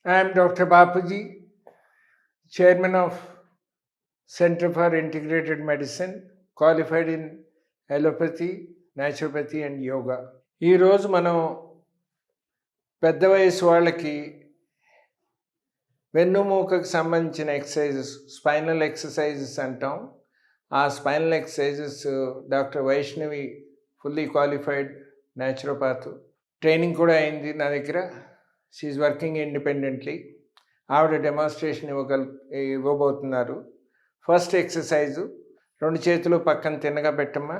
I am Dr. Bapuji, Chairman of Center for Integrated Medicine, qualified in allopathy, naturopathy and yoga. ఈరోజు మనం పెద్ద వయసు వాళ్ళకి వెన్నుమూకకు సంబంధించిన ఎక్సర్సైజెస్, స్పైనల్ ఎక్సర్సైజెస్ అంటాం. ఆ spinal exercises doctor Vaishnavi fully qualified naturopath, training కూడా అయింది నా దగ్గర. She working independently. ఆవిడ డెమాన్స్ట్రేషన్ ఇవ్వబోతున్నారు. ఫస్ట్ ఎక్సర్సైజు, 2 చేతులు పక్కన తిన్నగా పెట్టమ్మా.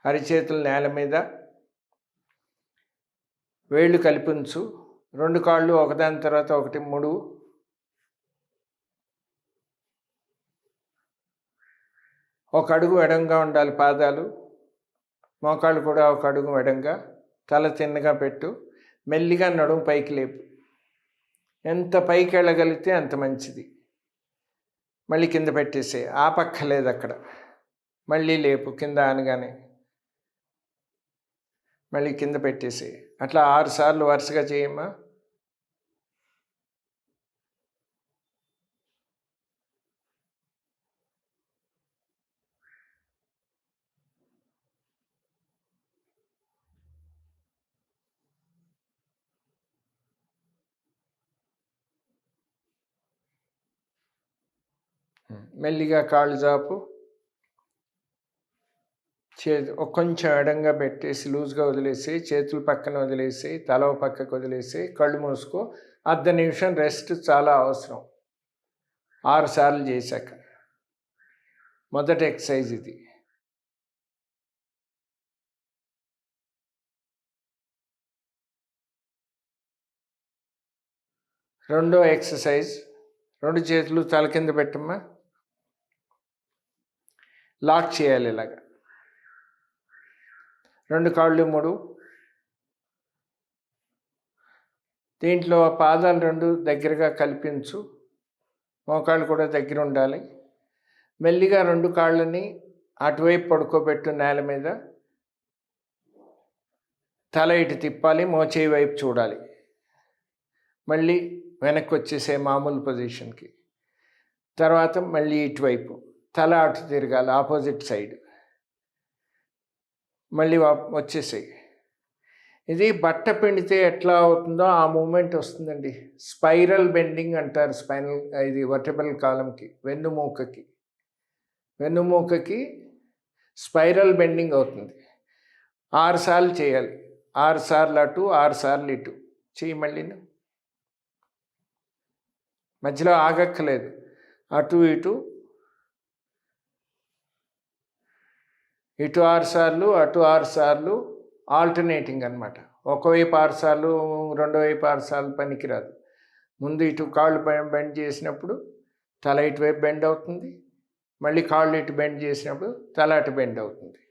అరిచేతులు నేల మీద, వేళ్ళు కలిపించు. 2 కాళ్ళు ఒకదాని తర్వాత ఒకటి ముడువు. ఒక అడుగు ఎడంగా ఉండాలి పాదాలు, మోకాళ్ళు కూడా ఒక అడుగు ఎడంగా. తల తిన్నగా పెట్టు. మెల్లిగా నడుము పైకి లేపు. ఎంత పైకి వెళ్ళగలిగితే అంత మంచిది. మళ్ళీ కింద పెట్టేసే, ఆపక్కలేదు అక్కడ. మళ్ళీ లేపు, కింద అనగానే మళ్ళీ కింద పెట్టేసే. అట్లా 6 సార్లు వరుసగా చేయమ్మా. మెల్లిగా కాళ్ళు జాపు. కొంచెం ఎడంగా పెట్టేసి లూజ్గా వదిలేసి, చేతులు పక్కన వదిలేసి, తల పక్కకు వదిలేసి, కళ్ళు మూసుకో. 10 నిమిషం రెస్ట్ చాలా అవసరం. 6 సార్లు చేశాక మొదటి ఎక్సర్సైజ్ ఇది. రెండో ఎక్సర్సైజ్, 2 చేతులు తల కింద పెట్టమ్మా. లాక్ చేయాలి ఇలాగా. 2 కాళ్ళు ముడు. దీంట్లో పాదాలు 2 దగ్గరగా కల్పించు. మోకాళ్ళు కూడా దగ్గర ఉండాలి. మెల్లిగా 2 కాళ్ళని అటువైపు పడుకోబెట్టు నేల మీద. తల ఇటు తిప్పాలి, మోచేయి వైపు చూడాలి. మళ్ళీ వెనక్కి వచ్చేసే మామూలు పొజిషన్కి. తర్వాత మళ్ళీ ఇటువైపు తల అటు తిరగాలి, ఆపోజిట్ సైడ్. మళ్ళీ వచ్చేసాయి. ఇది బట్ట పిండితే ఎట్లా అవుతుందో ఆ మూమెంట్ వస్తుందండి. స్పైరల్ బెండింగ్ అంటారు స్పైనల్, ఇది వర్టెబ్రల్ కాలంకి, వెన్నుమూకకి స్పైరల్ బెండింగ్ అవుతుంది. 6 సార్లు చేయాలి. 6 సార్లు అటు, 6 సార్లు ఇటు చెయ్యి. మళ్ళీ మధ్యలో ఆగక్కలేదు. అటు ఇటు 6 సార్లు, అటు 6 సార్లు, ఆల్టర్నేటింగ్ అనమాట. ఒకవైపు 6 సార్లు, రెండో వైపు 6 సార్లు పనికిరాదు. ముందు ఇటు కాళ్ళు బెండ్ చేసినప్పుడు తల ఇటువైపు బెండ్ అవుతుంది. మళ్ళీ కాళ్ళు ఇటు బెండ్ చేసినప్పుడు తల అటు బెండ్ అవుతుంది.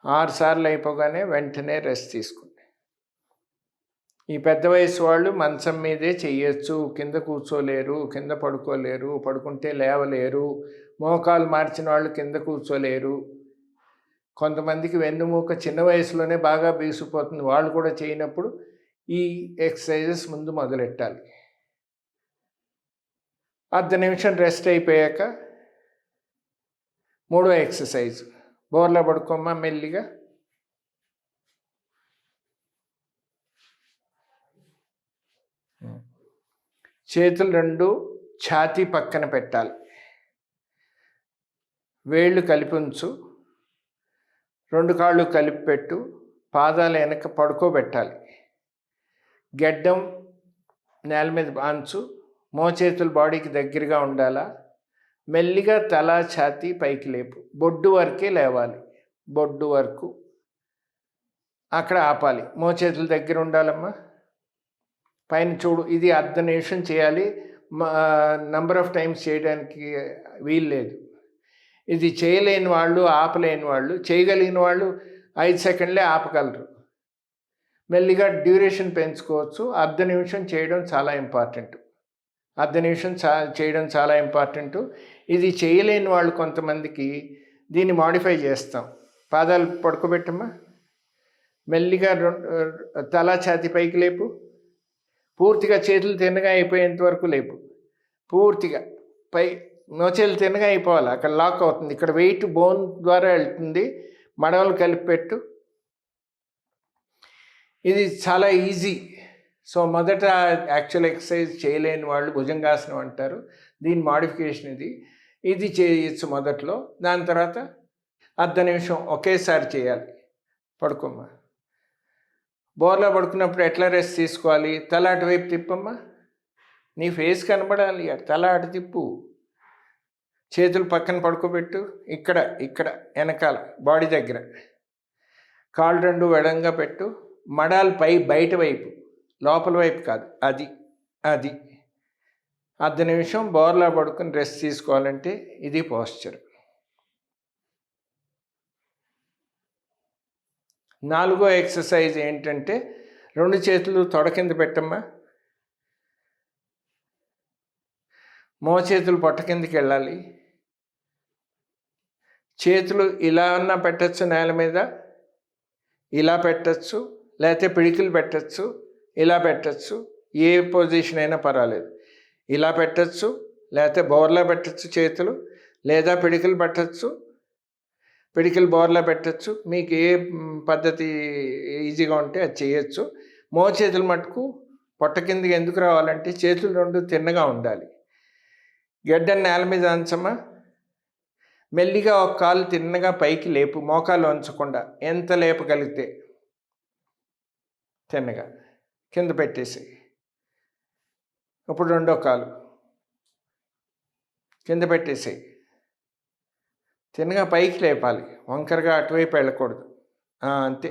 6 సార్లు అయిపోగానే వెంటనే రెస్ట్ తీసుకోండి. ఈ పెద్ద వయసు వాళ్ళు మంచం మీదే చెయ్యొచ్చు. కింద కూర్చోలేరు, కింద పడుకోలేరు, పడుకుంటే లేవలేరు. మోకాలు మార్చిన వాళ్ళు కింద కూర్చోలేరు. కొంతమందికి వెన్నుమూక చిన్న వయసులోనే బాగా బీసిపోతుంది. వాళ్ళు కూడా చేయనప్పుడు ఈ ఎక్సర్సైజెస్ ముందు మొదలెట్టాలి. 10 నిమిషం రెస్ట్ అయిపోయాక మూడో ఎక్సర్సైజ్, బోర్లా పడుకోమ్మా. మెల్లిగా చేతులు 2 ఛాతీ పక్కన పెట్టాలి. వేళ్ళు కలిపి ఉంచు. 2 కాళ్ళు కలిపి పెట్టు. పాదాలు వెనక పడుకోబెట్టాలి. గెడ్డం నేల మీద బాంచు. మోచేతులు బాడీకి దగ్గరగా ఉండాలా. మెల్లిగా తల, ఛాతీ పైకి లేపు. బొడ్డు వరకే లేవాలి. బొడ్డు వరకు అక్కడ ఆపాలి. మోచేతులు దగ్గర ఉండాలమ్మా. పైన చూడు. ఇది 10 నిమిషం చేయాలి. నంబర్ ఆఫ్ టైమ్స్ చేయడానికి వీలు లేదు. ఇది చేయలేని వాళ్ళు, ఆపలేని వాళ్ళు, చేయగలిగిన వాళ్ళు 5 సెకండ్లే ఆపగలరు. మెల్లిగా డ్యూరేషన్ పెంచుకోవచ్చు. 10 నిమిషం చేయడం చాలా ఇంపార్టెంట్. 10 నిమిషం చేయడం చాలా ఇంపార్టెంటు. ఇది చేయలేని వాళ్ళు కొంతమందికి దీన్ని మాడిఫై చేస్తాం. పాదాలు పడుకోబెట్టమ్మా. మెల్లిగా తల, ఛాతీ పైకి లేపు. పూర్తిగా చేతులు తిన్నగా అయిపోయేంత వరకు లేపు. పూర్తిగా పై మోచేతులు తిన్నగా అయిపోవాలి. అక్కడ లాక్ అవుతుంది. ఇక్కడ వెయిట్ బోన్ ద్వారా వెళ్తుంది. మడవలు కలిపి పెట్టు. ఇది చాలా ఈజీ. సో మొదట యాక్చువల్ ఎక్సర్సైజ్ చేయలేని వాళ్ళు భుజంగాసనం అంటారు. దీని మాడిఫికేషన్ ఇది చేయొచ్చు మొదట్లో. దాని తర్వాత అర్ధ నిమిషం ఒకేసారి చేయాలి. పడుకోమ్మా. బోర్లో పడుకున్నప్పుడు ఎట్లా రెస్ట్ తీసుకోవాలి? తల అటువైపు తిప్పమ్మా. నీ ఫేస్ కనబడాలి. తల అటు తిప్పు. చేతులు పక్కన పడుకోబెట్టు. ఇక్కడ ఇక్కడ వెనకాల బాడీ దగ్గర. కాళ్ళు రెండు వెడంగా పెట్టు. మడాలు బయట వైపు, లోపల వైపు కాదు. అది అది అర్ధ నిమిషం బోర్లా పడుకుని రెస్ట్ తీసుకోవాలంటే ఇది పోస్చర్. 4వ ఎక్సర్సైజ్ ఏంటంటే 2 చేతులు తొడ కింద పెట్టమ్మా. మోచేతులు పొట్ట కిందకి వెళ్ళాలి. చేతులు ఇలా అన్నా పెట్టచ్చు, నేల మీద ఇలా పెట్టచ్చు, లేకపోతే పిడికిలు పెట్టచ్చు, ఇలా పెట్టచ్చు. ఏ పొజిషన్ అయినా పర్వాలేదు. ఇలా పెట్టచ్చు, లేకపోతే బోర్లా పెట్టచ్చు చేతులు, లేదా పిడికిలు పెట్టచ్చు, పిడికిలు బోర్లా పెట్టచ్చు. మీకు ఏ పద్ధతి ఈజీగా ఉంటే అది చేయొచ్చు. మోచేతులు మటుకు పొట్ట కిందకి ఎందుకు రావాలంటే చేతులు 2 తిన్నగా ఉండాలి. గెడ్డని నేల మీద అంచమా. మెల్లిగా ఒక కాలు తిన్నగా పైకి లేపు, మోకాలు వంచకుండా. ఎంత లేపగలిగితే తిన్నగా కింద పెట్టేసి. ఇప్పుడు 2వ కాలు కింద పెట్టేసేయి. తిన్నగా పైకి లేపాలి, వంకరగా అటువైపు వెళ్ళకూడదు. అంతే,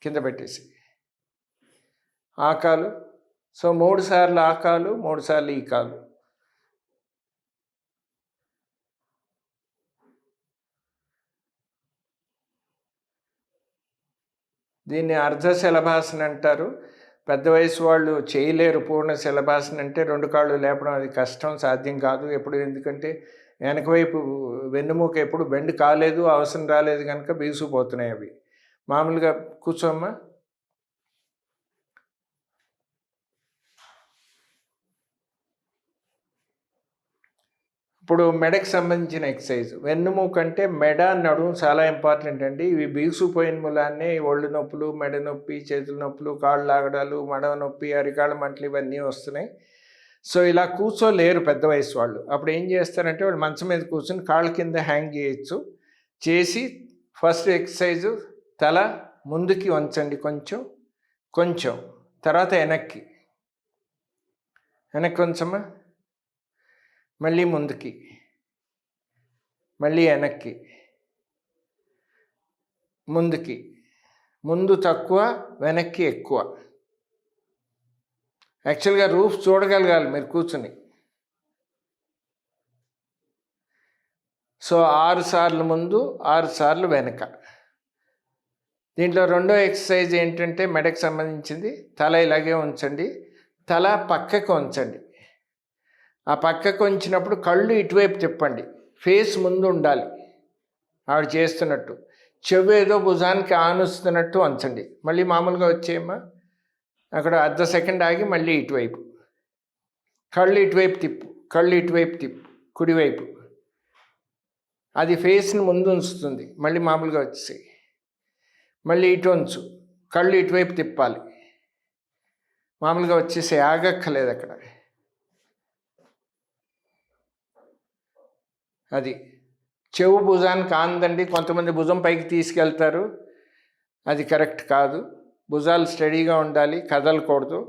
కింద పెట్టేసి. ఆ కాలు. సో 3 సార్లు ఆ కాలు, 3 సార్లు ఈ కాలు. దీన్ని అర్ధ శలభాసన అంటారు. పెద్ద వయసు వాళ్ళు చేయలేరు పూర్ణ శలభాసన. అంటే 2 కాళ్ళు లేపడం అది కష్టం, సాధ్యం కాదు ఎప్పుడు. ఎందుకంటే వెనక వైపు వెన్నుముక ఎప్పుడు బెండ్ కాలేదు, అవసరం రాలేదు కనుక బీసుకుపోతున్నాయి అవి. మామూలుగా కూర్చోమ్మా. ఇప్పుడు మెడకు సంబంధించిన ఎక్సర్సైజ్. వెన్నుముక అంటే మెడ, నడుము చాలా ఇంపార్టెంట్ అండి. ఇవి బీసుకుపోయిన మూలాన్నే ఒళ్ళు నొప్పులు, మెడ నొప్పి, చేతుల నొప్పులు, కాళ్ళు లాగడాలు, మడవ నొప్పి, అరికాళ్ళ మంటలు ఇవన్నీ వస్తున్నాయి. సో ఇలా కూర్చోలేరు పెద్ద వయసు వాళ్ళు. అప్పుడు ఏం చేస్తారంటే వాళ్ళు మంచం మీద కూర్చొని కాళ్ళ కింద హ్యాంగ్ చేయొచ్చు. చేసి ఫస్ట్ ఎక్సర్సైజు తల ముందుకి వంచండి కొంచెం కొంచెం, తర్వాత వెనక్కి వంచమ్మా. మళ్ళీ ముందుకి, మళ్ళీ వెనక్కి, ముందుకి. ముందు తక్కువ, వెనక్కి ఎక్కువ. యాక్చువల్గా రూఫ్ చూడగలగాలి మీరు కూర్చుని. సో 6 సార్లు ముందు, 6 సార్లు వెనక. దీంట్లో 2వ ఎక్సర్సైజ్ ఏంటంటే మెడకు సంబంధించింది. తల ఇలాగే ఉంచండి, తల పక్కకు ఉంచండి. ఆ పక్కకు ఉంచినప్పుడు కళ్ళు ఇటువైపు తిప్పండి. ఫేస్ ముందు ఉండాలి ఆవిడ చేస్తున్నట్టు. చెవు ఏదో భుజానికి ఆనుస్తున్నట్టు ఉంచండి. మళ్ళీ మామూలుగా వచ్చేయమ్మా. అక్కడ అర్ధ సెకండ్ ఆగి మళ్ళీ ఇటువైపు. కళ్ళు ఇటువైపు తిప్పు, కళ్ళు ఇటువైపు తిప్పు, కుడివైపు. అది ఫేస్ని ముందు ఉంచుతుంది. మళ్ళీ మామూలుగా వచ్చేసాయి. మళ్ళీ ఇటు ఉంచు, కళ్ళు ఇటువైపు తిప్పాలి. మామూలుగా వచ్చేసి ఆగక్కర్లేదు అక్కడ. అది చెవు భుజానికి ఆందండి. కొంతమంది భుజం పైకి తీసుకెళ్తారు, అది కరెక్ట్ కాదు. భుజాలు స్టడీగా ఉండాలి, కదలకూడదు.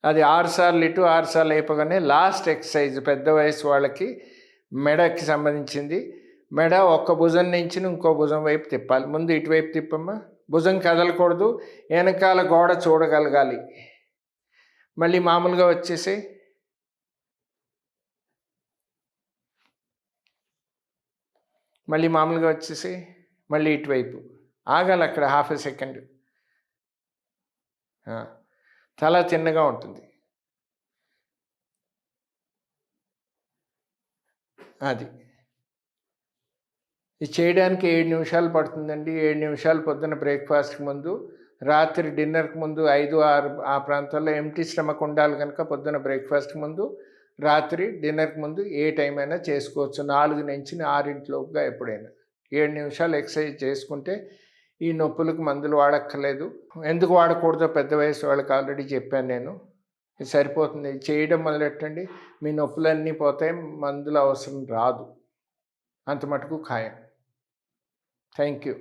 అది 6 సార్లు ఇటు, 6 సార్లు అయిపోగానే లాస్ట్ ఎక్సర్సైజ్ పెద్ద వయసు వాళ్ళకి మెడకి సంబంధించింది. మెడ ఒక్క భుజం నుంచి ఇంకో భుజం వైపు తిప్పాలి. ముందు ఇటువైపు తిప్పమ్మా. భుజం కదలకూడదు, వెనకాల గోడ చూడగలగాలి. మళ్ళీ మామూలుగా వచ్చేసి మళ్ళీ మామూలుగా వచ్చేసి మళ్ళీ ఇటువైపు ఆగాలి. అక్కడ ½ సెకండ్. తల చిన్నగా ఉంటుంది. అది ఇది చేయడానికి 7 నిమిషాలు పడుతుందండి. 7 నిమిషాలు పొద్దున బ్రేక్ఫాస్ట్కి ముందు, రాత్రి డిన్నర్కి ముందు 5, 6 ఆ ప్రాంతాల్లో ఎంప్టీ స్టమక్ ఉండాలి కనుక పొద్దున బ్రేక్ఫాస్ట్కి ముందు, రాత్రి డిన్నర్కి ముందు ఏ టైం అయినా చేసుకోవచ్చు. 4 నుంచి 6 ఎప్పుడైనా 7 నిమిషాలు ఎక్సర్సైజ్ చేసుకుంటే ఈ నొప్పులకు మందులు వాడక్కర్లేదు. ఎందుకు వాడకూడదో పెద్ద వయసు వాళ్ళకి ఆల్రెడీ చెప్పాను నేను. ఇది సరిపోతుంది. చేయడం మొదలెట్టండి, మీ నొప్పులన్నీ పోతాయి, మందుల అవసరం రాదు. అంత మటుకు ఖాయం. Thank you.